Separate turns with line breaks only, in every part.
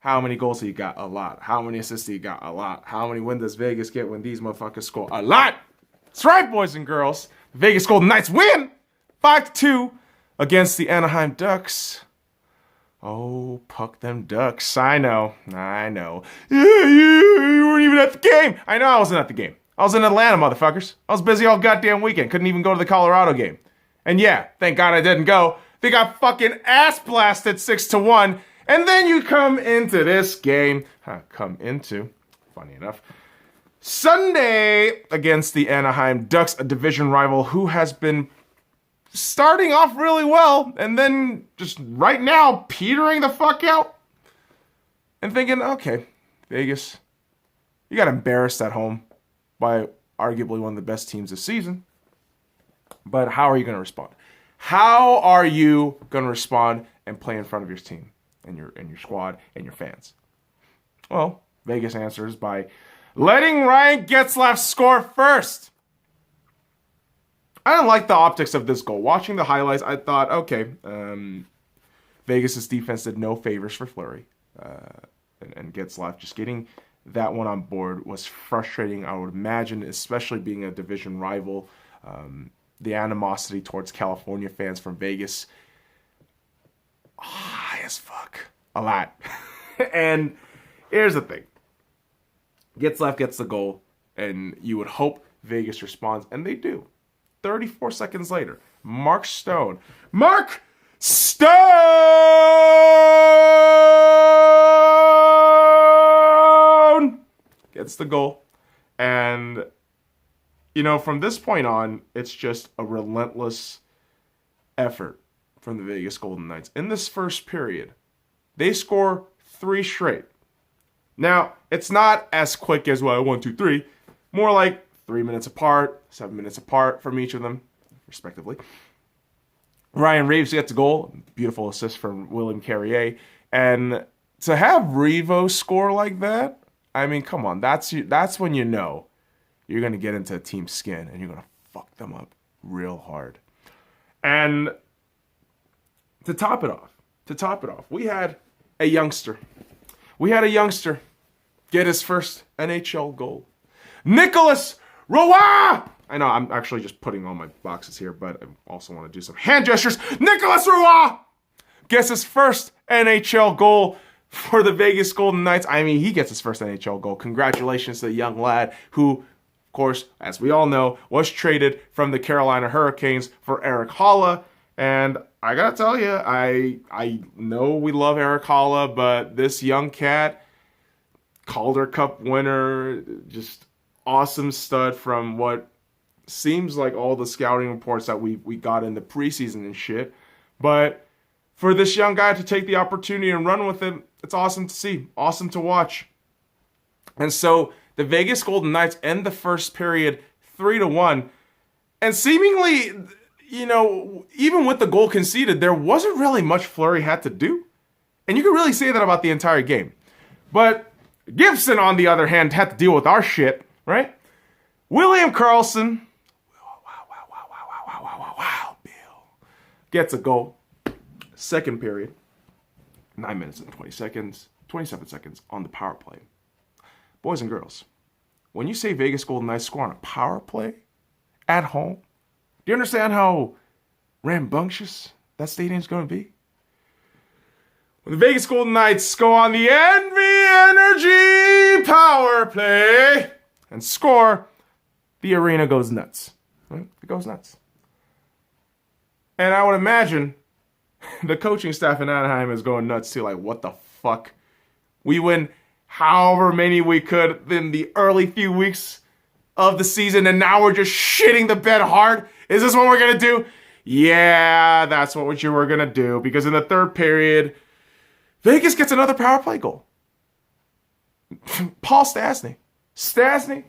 How many goals he got? A lot. How many assists he got? A lot. How many wins does Vegas get when these motherfuckers score? A lot. That's right, boys and girls. The Vegas Golden Knights win 5-2 against the Anaheim Ducks. Oh, puck them Ducks. I know. You weren't even at the game. I know I wasn't at the game. I was in Atlanta, motherfuckers. I was busy all goddamn weekend. Couldn't even go to the Colorado game. And yeah, thank God I didn't go. They got fucking ass blasted 6-1. And then you come into this game. Funny enough. Sunday against the Anaheim Ducks, a division rival who has been starting off really well and then just right now petering the fuck out. And thinking, okay, Vegas, you got embarrassed at home by arguably one of the best teams this season. But how are you going to respond? How are you going to respond and play in front of your team and your squad and your fans? Well, Vegas answers by letting Ryan Getzlaf score first. I didn't like the optics of this goal. Watching the highlights, I thought, okay, Vegas' defense did no favors for Fleury. And Getzlaf just getting that one on board was frustrating, I would imagine, especially being a division rival. The animosity towards California fans from Vegas, high as fuck. A lot. And here's the thing. Getzlaf gets the goal, and you would hope Vegas responds, and they do. 34 seconds later, Mark Stone gets the goal. And, from this point on, it's just a relentless effort from the Vegas Golden Knights. In this first period, they score 3 straight. Now, it's not as quick as, 1, 2, 3. More like 3 minutes apart, 7 minutes apart from each of them, respectively. Ryan Reeves gets a goal. Beautiful assist from William Carrier. And to have Revo score like that, I mean, come on. That's when you know you're going to get into a team's skin and you're going to fuck them up real hard. And to top it off, we had a youngster get his first NHL goal. Nicholas Roy! I know, I'm actually just putting all my boxes here, but I also want to do some hand gestures. Nicholas Roy gets his first NHL goal for the Vegas Golden Knights. I mean, he gets his first NHL goal. Congratulations to the young lad who, of course, as we all know, was traded from the Carolina Hurricanes for Eric Haula. And I gotta tell you, I know we love Eric Haula, but this young cat, Calder Cup winner, just awesome stud from what seems like all the scouting reports that we got in the preseason and shit. But for this young guy to take the opportunity and run with it, it's awesome to see, awesome to watch. And so the Vegas Golden Knights end the first period 3-1. And seemingly, even with the goal conceded, there wasn't really much Fleury had to do. And you can really say that about the entire game. But Gibson, on the other hand, had to deal with our shit, right? William Karlsson, Bill, gets a goal. Second period, 9 minutes and 27 seconds on the power play. Boys and girls, when you say Vegas Golden Knights score on a power play at home, do you understand how rambunctious that stadium's going to be? When the Vegas Golden Knights go on the Envy Energy power play and score, the arena goes nuts. Right? It goes nuts. And I would imagine the coaching staff in Anaheim is going nuts too. Like, what the fuck? We win however many we could in the early few weeks of the season, and now we're just shitting the bed hard? Is this what we're going to do? Yeah, that's what you were going to do. Because in the third period, Vegas gets another power play goal. Paul Stastny. Stastny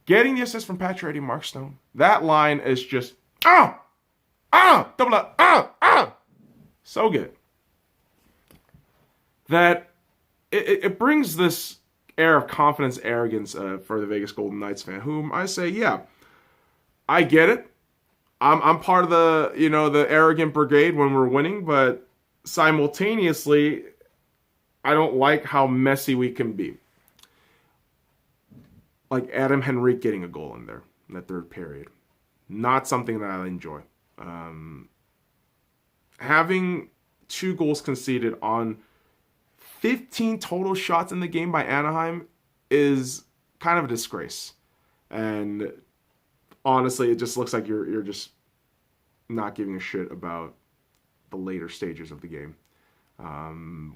getting the assist from Patrick and Mark Stone. That line is just, double up, so good. That it brings this air of confidence, arrogance for the Vegas Golden Knights fan, whom I say, yeah, I get it. I'm part of the, the arrogant brigade when we're winning, but simultaneously, I don't like how messy we can be. Like Adam Henrique getting a goal in there in that third period. Not something that I enjoy. Having 2 goals conceded on 15 total shots in the game by Anaheim is kind of a disgrace. And honestly, it just looks like you're just not giving a shit about the later stages of the game,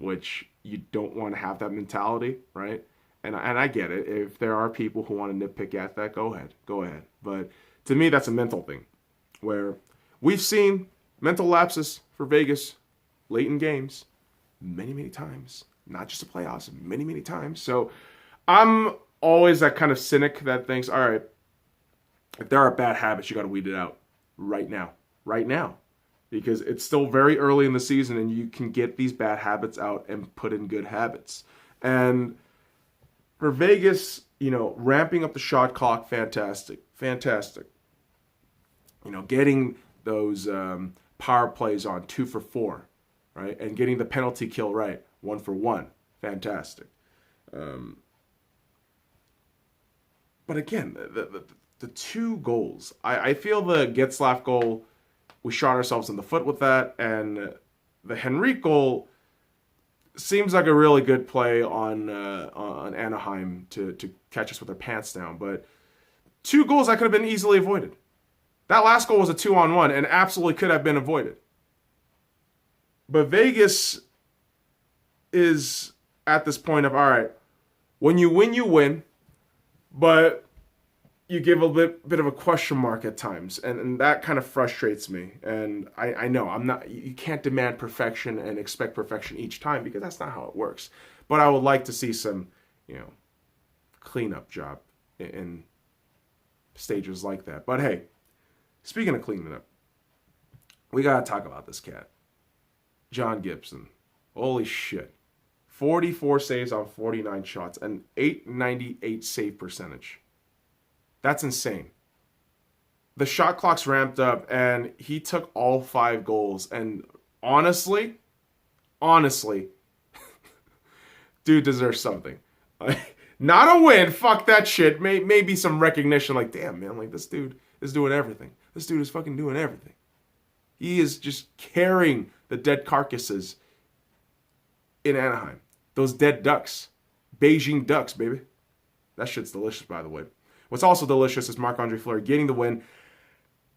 which you don't want to have that mentality, right? And I get it. If there are people who want to nitpick at that, go ahead. But to me, that's a mental thing, where we've seen mental lapses for Vegas late in games many times, not just the playoffs, many times. So I'm always that kind of cynic that thinks, all right, if there are bad habits, you got to weed it out right now, because it's still very early in the season and you can get these bad habits out and put in good habits. And for Vegas, ramping up the shot clock, fantastic. Getting those power plays on 2 for 4, right? And getting the penalty kill right, 1 for 1, fantastic. But again, the 2 goals, I feel the Getzlaf goal, we shot ourselves in the foot with that, and the Henrique goal seems like a really good play on Anaheim to catch us with our pants down. But 2 goals that could have been easily avoided. That last goal was a 2-on-1 and absolutely could have been avoided. But Vegas is at this point of, all right, when you win, you win, but you give a bit of a question mark at times, and that kind of frustrates me. And I know you can't demand perfection and expect perfection each time, because that's not how it works. But I would like to see some, cleanup job in stages like that. But hey, speaking of cleaning up, we gotta talk about this cat, John Gibson. Holy shit. 44 saves on 49 shots, an .898 save percentage. That's insane. The shot clock's ramped up, and he took all 5 goals. And honestly, dude deserves something. Not a win, fuck that shit. Maybe some recognition, like, damn, man, like, this dude is doing everything. This dude is fucking doing everything. He is just carrying the dead carcasses in Anaheim. Those dead ducks. Beijing ducks, baby. That shit's delicious, by the way. What's also delicious is Marc-Andre Fleury getting the win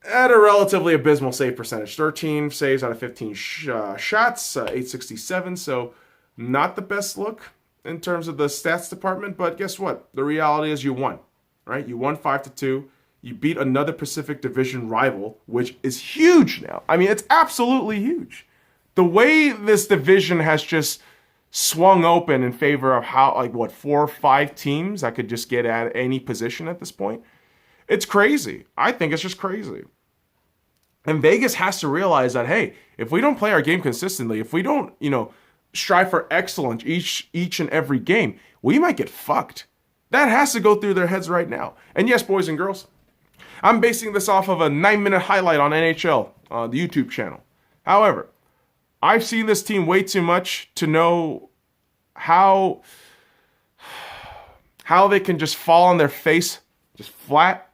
at a relatively abysmal save percentage. 13 saves out of 15 shots, .867. So not the best look in terms of the stats department. But guess what? The reality is you won, right? You won 5-2. You beat another Pacific Division rival, which is huge now. I mean, it's absolutely huge. The way this division has just swung open in favor of 4 or 5 teams that could just get at any position at this point. It's crazy. I think it's just crazy. And Vegas has to realize that, hey, if we don't play our game consistently, if we don't, strive for excellence each and every game, we might get fucked. That has to go through their heads right now. And yes, boys and girls, I'm basing this off of a 9-minute highlight on NHL on the YouTube channel. However, I've seen this team way too much to know how they can just fall on their face, just flat.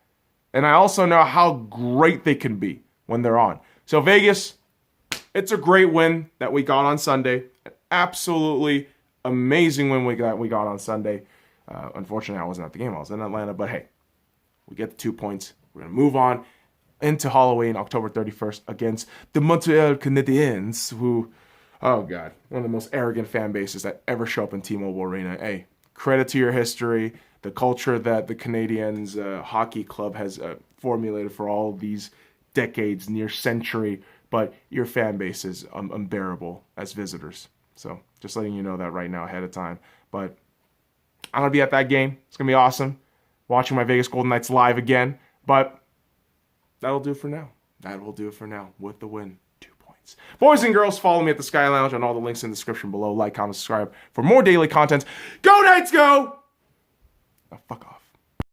And I also know how great they can be when they're on. So Vegas, it's a great win that we got on Sunday. An absolutely amazing win we got on Sunday. Unfortunately, I wasn't at the game. I was in Atlanta. But hey, we get the 2 points. We're going to move on into Halloween, October 31st, against the Montreal Canadiens, who, oh God, one of the most arrogant fan bases that ever show up in T-Mobile Arena. Hey, credit to your history, the culture that the Canadiens hockey club has formulated for all these decades, near century, but your fan base is unbearable as visitors. So just letting you know that right now ahead of time. But I'm going to be at that game. It's going to be awesome. Watching my Vegas Golden Knights live again. But that'll do it for now. That will do it for now with the win. 2 points. Boys and girls, follow me at the Sky Lounge on all the links in the description below. Like, comment, subscribe for more daily content. Go Knights, go! Now fuck off.